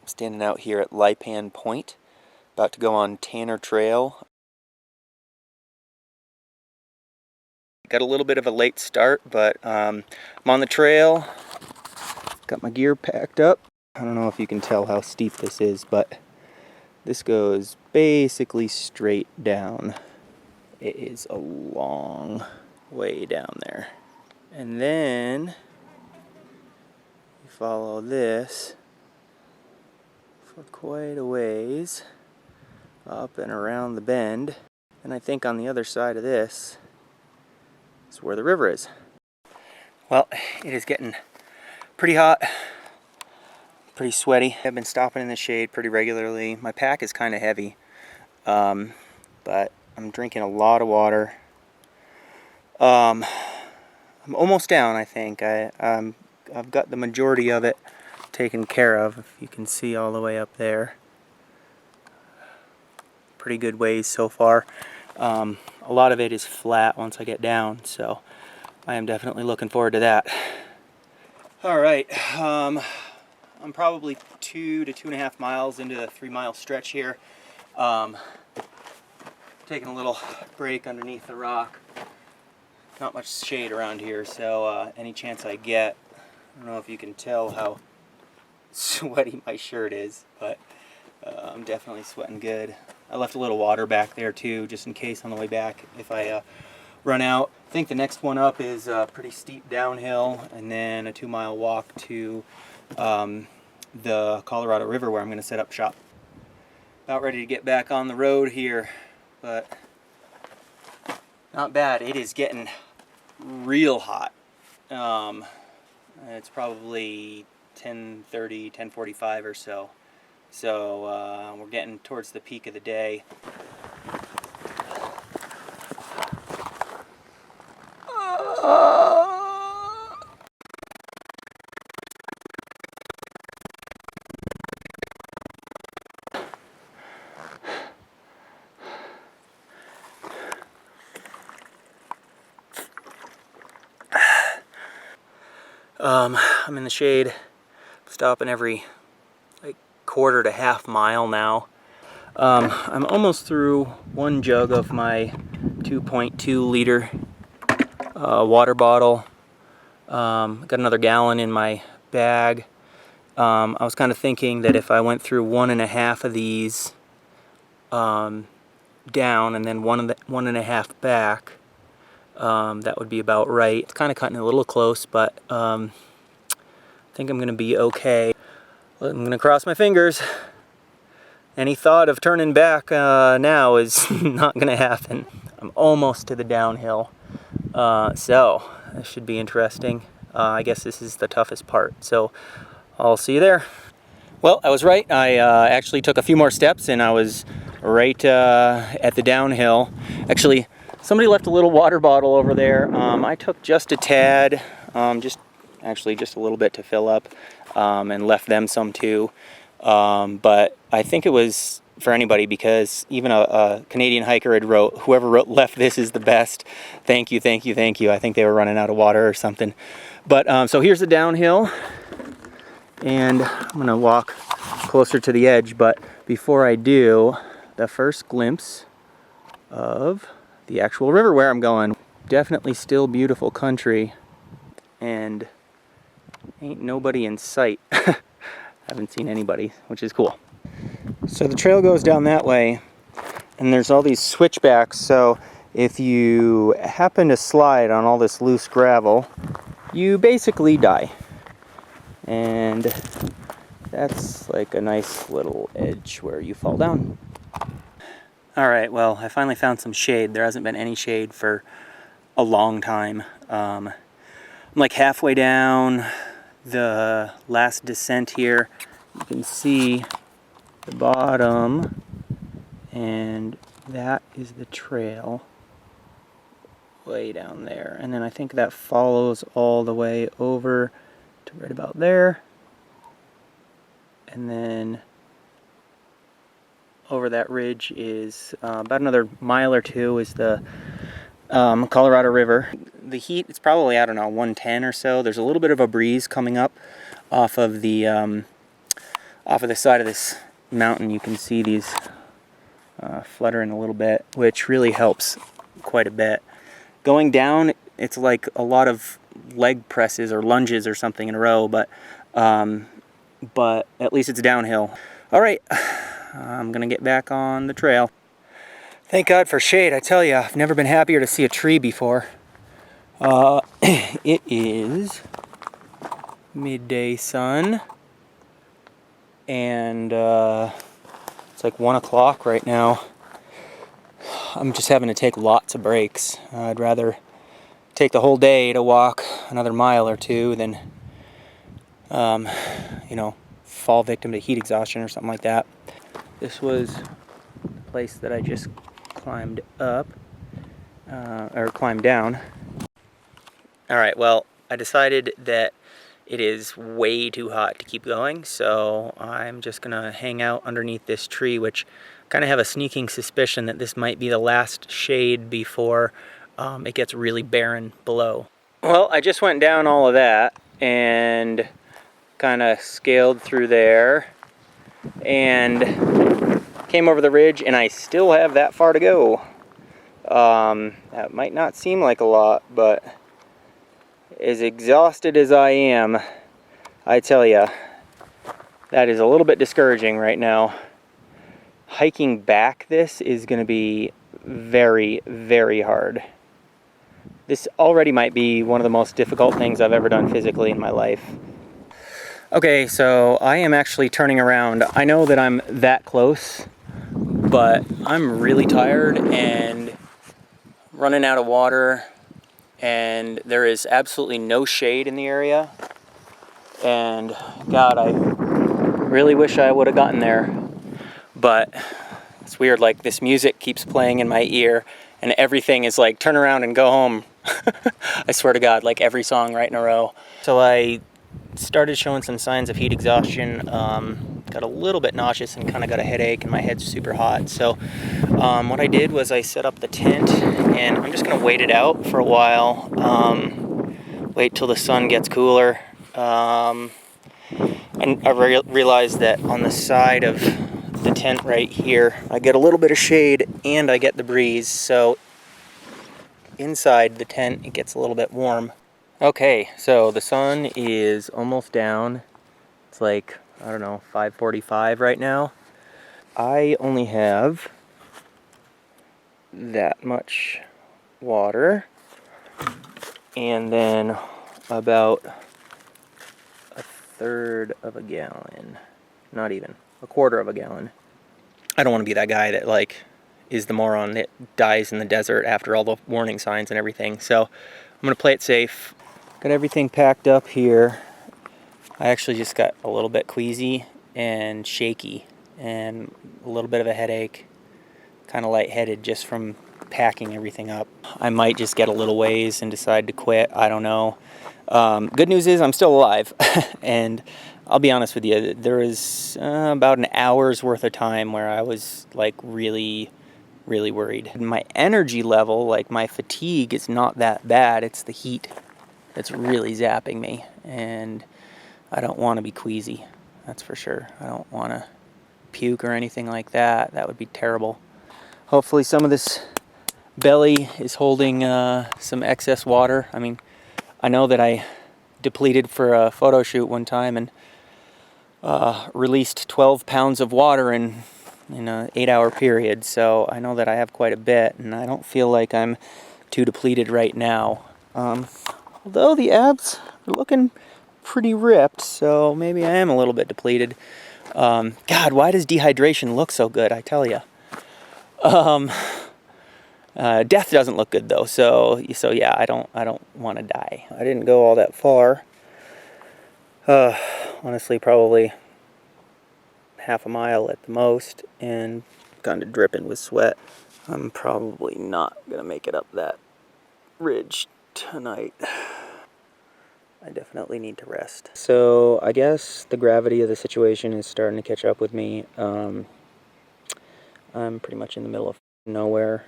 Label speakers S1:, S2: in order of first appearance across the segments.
S1: Standing out here at Lipan Point, about to go on Tanner Trail. Got a little bit of a late start, but I'm on the trail. Got my gear packed up. I don't know if you can tell how steep this is, but this goes basically straight down. It is a long way down there. And then you follow this for quite a ways up and around the bend. And I think on the other side of this is where the river is. Well, it is getting pretty hot, pretty sweaty. I've been stopping in the shade pretty regularly. My pack is kind of heavy, but I'm drinking a lot of water. I'm almost down, I think. I've got the majority of it taken care of, if you can see all the way up there. Pretty good ways so far. A lot of it is flat once I get down, so I am definitely looking forward to that. Alright, I'm probably 2 to 2.5 miles into the 3-mile stretch here. Taking a little break underneath the rock. Not much shade around here, so any chance I get, I don't know if you can tell how sweaty my shirt is, but I'm definitely sweating good. I left a little water back there too, just in case on the way back if I run out. I think the next one up is pretty steep downhill, and then a 2-mile walk to the Colorado River where I'm going to set up shop. About ready to get back on the road here, but not bad. It is getting real hot. It's probably 10:30, 10:45 or so. So we're getting towards the peak of the day. I'm in the shade, stopping every quarter to half mile now. I'm almost through one jug of my 2.2 liter water bottle. Got another gallon in my bag. I was kind of thinking that if I went through 1.5 of these down and then 1.5 back, that would be about right. It's kind of cutting a little close, but I think I'm going to be okay. I'm going to cross my fingers. Any thought of turning back now is not going to happen. I'm almost to the downhill, so this should be interesting. I guess this is the toughest part, so I'll see you there. Well, I was right. I actually took a few more steps and I was right at the downhill. Actually, somebody left a little water bottle over there. I took just a tad, just a little bit to fill up, and left them some too. But I think it was for anybody, because even a Canadian hiker had wrote, whoever left this is the best. Thank you, thank you, thank you. I think they were running out of water or something. But so here's the downhill, and I'm going to walk closer to the edge. But before I do, the first glimpse of the actual river where I'm going. Definitely still beautiful country, and ain't nobody in sight. Haven't seen anybody, which is cool. So the trail goes down that way, and there's all these switchbacks, so if you happen to slide on all this loose gravel, you basically die. And that's like a nice little edge where you fall down. Alright, well, I finally found some shade. There hasn't been any shade for a long time. I'm like halfway down the last descent here. You can see the bottom, and that is the trail way down there. And then I think that follows all the way over to right about there. And then over that ridge is about another mile or two is the Colorado River. The heat, it's probably, I don't know, 110 or so. There's a little bit of a breeze coming up off of the off of the side of this mountain, you can see these fluttering a little bit, which really helps quite a bit. Going down, it's like a lot of leg presses or lunges or something in a row, but at least it's downhill. All right, I'm gonna get back on the trail. Thank God for shade. I tell you, I've never been happier to see a tree before. It is midday sun, and it's like 1 o'clock right now. I'm just having to take lots of breaks. I'd rather take the whole day to walk another mile or two than, you know, fall victim to heat exhaustion or something like that. This was the place that I just climbed up, or climbed down. All right, well, I decided that it is way too hot to keep going, so I'm just gonna hang out underneath this tree, which I kind of have a sneaking suspicion that this might be the last shade before it gets really barren below. Well, I just went down all of that and kind of scaled through there and came over the ridge, and I still have that far to go. That might not seem like a lot, but as exhausted as I am, I tell ya, that is a little bit discouraging right now. Hiking back this is going to be very, very hard. This already might be one of the most difficult things I've ever done physically in my life. Okay, so I am actually turning around. I know that I'm that close, but I'm really tired and running out of water, and there is absolutely no shade in the area. And God, I really wish I would have gotten there, but it's weird, like this music keeps playing in my ear and everything is like turn around and go home. I swear to God, like every song right in a row. So I started showing some signs of heat exhaustion, got a little bit nauseous and kind of got a headache, and my head's super hot. So what I did was I set up the tent, and I'm just gonna wait it out for a while, wait till the sun gets cooler. And I realized that on the side of the tent right here, I get a little bit of shade and I get the breeze, so inside the tent it gets a little bit warm. Okay, so the sun is almost down. It's like, I don't know, 5:45 right now. I only have that much water, and then about a third of a gallon, not even a quarter of a gallon. I don't want to be that guy that like is the moron that dies in the desert after all the warning signs and everything, so I'm gonna play it safe. Got everything packed up here. I actually just got a little bit queasy and shaky and a little bit of a headache, kind of lightheaded just from packing everything up. I might just get a little ways and decide to quit. I don't know. Good news is I'm still alive, and I'll be honest with you, there was about an hour's worth of time where I was like really worried. My energy level, like my fatigue, is not that bad. It's the heat that's really zapping me, and I don't want to be queasy, that's for sure. I don't want to puke or anything like that. That would be terrible. Hopefully some of this belly is holding some excess water. I mean, I know that I depleted for a photo shoot one time and released 12 pounds of water in an 8-hour period, so I know that I have quite a bit, and I don't feel like I'm too depleted right now. Although the abs are looking pretty ripped, so maybe I am a little bit depleted. God, why does dehydration look so good, I tell you? Death doesn't look good though, so yeah, I don't want to die. I didn't go all that far. Honestly, probably half a mile at the most, and kind of dripping with sweat. I'm probably not gonna make it up that ridge tonight. I definitely need to rest. So I guess the gravity of the situation is starting to catch up with me. I'm pretty much in the middle of nowhere.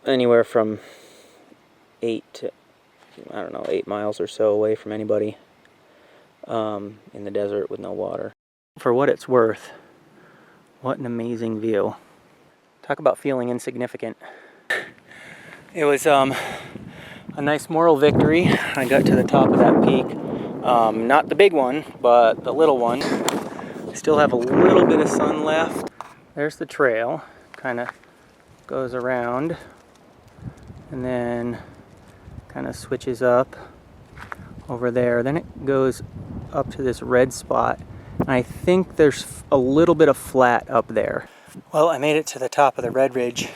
S1: Anywhere from 8 to, I don't know, 8 miles or so away from anybody. in the desert with no water. For what it's worth, what an amazing view. Talk about feeling insignificant. It was a nice moral victory. I got to the top of that peak. Not the big one, but the little one. Still have a little bit of sun left. There's the trail. Kind of goes around and then kind of switches up over there. Then it goes up to this red spot. I think there's a little bit of flat up there. Well, I made it to the top of the Red Ridge.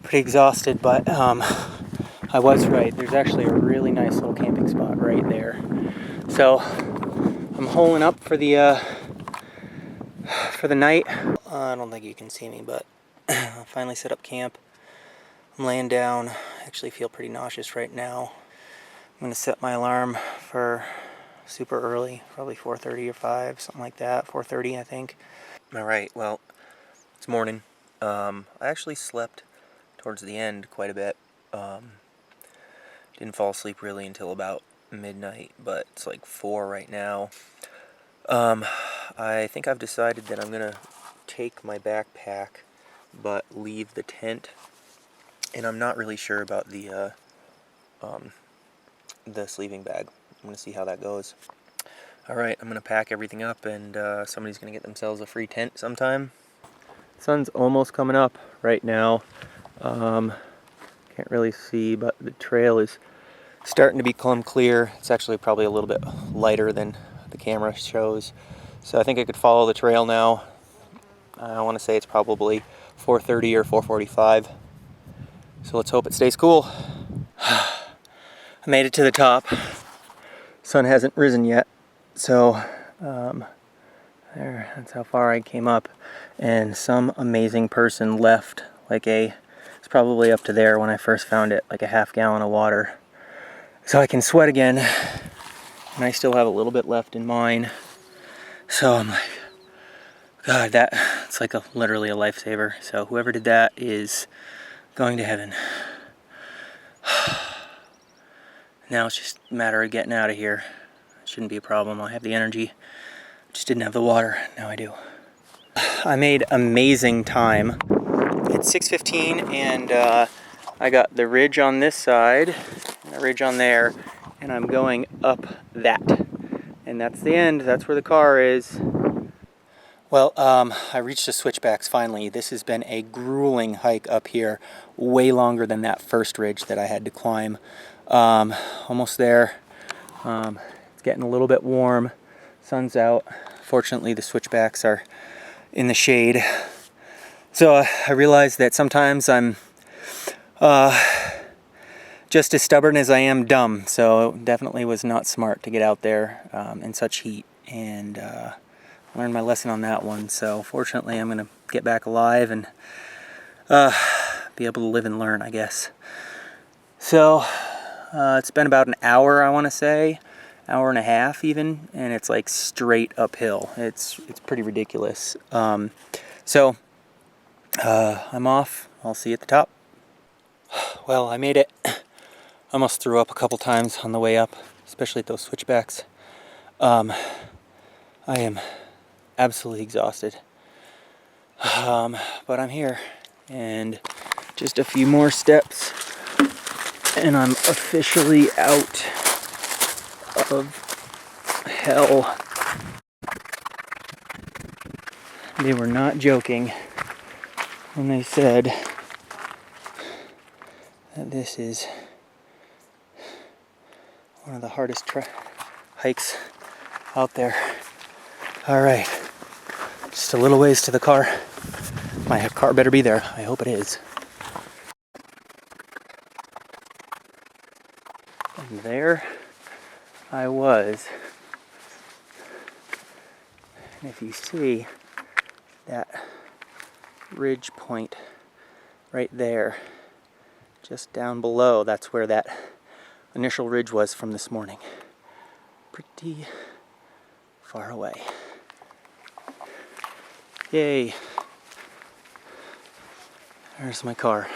S1: Pretty exhausted, but I was right. There's actually a really nice little camping spot right there. So I'm holing up for the night. I don't think you can see me, but I finally set up camp. I'm laying down. I actually feel pretty nauseous right now. I'm going to set my alarm for super early, probably 4:30 or 5, something like that. 4:30, I think. All right, well, it's morning. I actually slept towards the end quite a bit. Didn't fall asleep really until about midnight, but it's like 4 right now. I think I've decided that I'm going to take my backpack but leave the tent. And I'm not really sure about the sleeping bag. I'm going to see how that goes. Alright, I'm going to pack everything up, and somebody's going to get themselves a free tent sometime. Sun's almost coming up right now. Can't really see, but the trail is starting to become clear. It's actually probably a little bit lighter than the camera shows. So I think I could follow the trail now. I want to say it's probably 4:30 or 4:45. So let's hope it stays cool. I made it to the top. Sun hasn't risen yet. So there, that's how far I came up. And some amazing person left it's probably up to there when I first found it, like a half gallon of water. So I can sweat again. And I still have a little bit left in mine. So I'm like, God, it's like literally a lifesaver. So whoever did that is going to heaven. Now it's just a matter of getting out of here. It shouldn't be a problem. I have the energy. Just didn't have the water. Now I do. I made amazing time. It's 6:15 and I got the ridge on this side and the ridge on there, and I'm going up that. And that's the end. That's where the car is. Well, I reached the switchbacks finally. This has been a grueling hike up here, way longer than that first ridge that I had to climb. Almost there. It's getting a little bit warm. Sun's out. Fortunately, the switchbacks are in the shade. So I realized that sometimes I'm just as stubborn as I am dumb. So it definitely was not smart to get out there in such heat, and learned my lesson on that one. So fortunately, I'm going to get back alive and be able to live and learn, I guess. So it's been about an hour, I want to say, hour and a half even, and it's like straight uphill. It's pretty ridiculous. So I'm off. I'll see you at the top. Well, I made it. Almost threw up a couple times on the way up, especially at those switchbacks. I am absolutely exhausted. But I'm here, and just a few more steps and I'm officially out of hell. They were not joking when they said that this is one of the hardest hikes out there. Alright, just a little ways to the car. My car better be there. I hope it is. And there I was. And if you see that ridge point right there, just down below, that's where that initial ridge was from this morning. Pretty far away. Yay. There's my car.